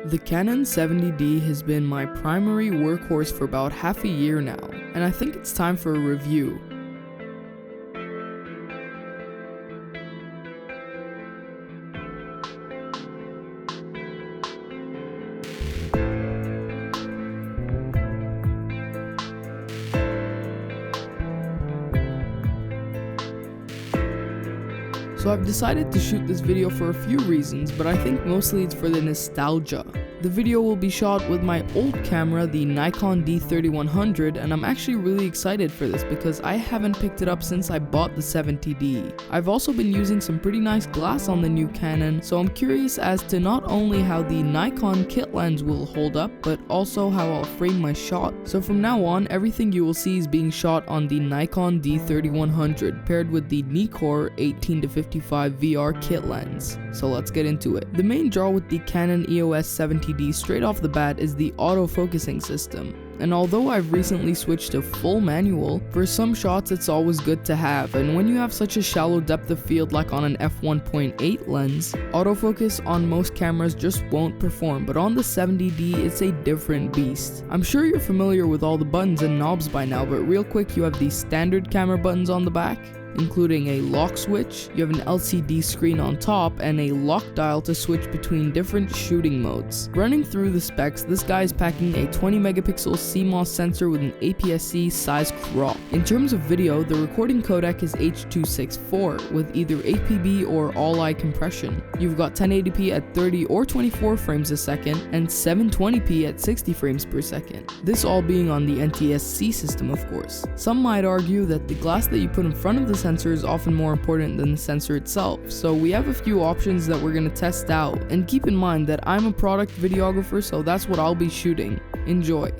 The Canon 70D has been my primary workhorse for about half a year now, and I think it's time for a review. So I've decided to shoot this video for a few reasons, but I think mostly it's for the nostalgia. The video will be shot with my old camera, the Nikon D3100, and I'm actually really excited for this because I haven't picked it up since I bought the 70D. I've also been using some pretty nice glass on the new Canon, so I'm curious as to not only how the Nikon kit lens will hold up, but also how I'll frame my shot. So from now on, everything you will see is being shot on the Nikon D3100 paired with the Neewer 18-55 VR kit lens. So let's get into it. The main draw with the Canon EOS 70D straight off the bat is the auto-focusing system. And although I've recently switched to full manual, for some shots it's always good to have, and when you have such a shallow depth of field like on an f1.8 lens, autofocus on most cameras just won't perform, but on the 70D it's a different beast. I'm sure you're familiar with all the buttons and knobs by now, but real quick, you have the standard camera buttons on the back, including a lock switch, you have an LCD screen on top, and a lock dial to switch between different shooting modes. Running through the specs, this guy is packing a 20 megapixel CMOS sensor with an APS C size crop. In terms of video, the recording codec is H.264 with either APB or all-eye compression. You've got 1080p at 30 or 24 frames a second, and 720p at 60 frames per second. This all being on the NTSC system, of course. Some might argue that the glass that you put in front of the sensor is often more important than the sensor itself, so we have a few options that we're going to test out, and keep in mind that I'm a product videographer, so that's what I'll be shooting. Enjoy.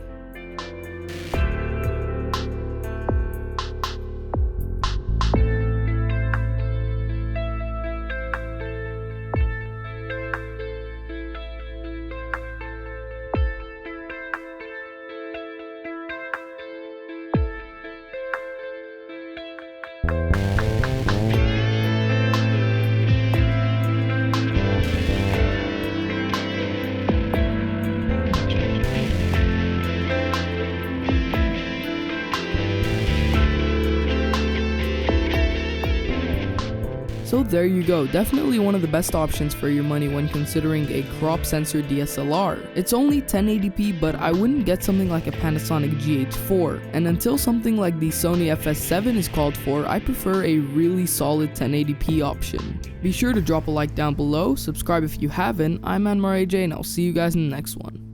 So there you go, definitely one of the best options for your money when considering a crop sensor DSLR. It's only 1080p, but I wouldn't get something like a Panasonic GH4, and until something like the Sony FS7 is called for, I prefer a really solid 1080p option. Be sure to drop a like down below, subscribe if you haven't. I'm Anmar AJ, and I'll see you guys in the next one.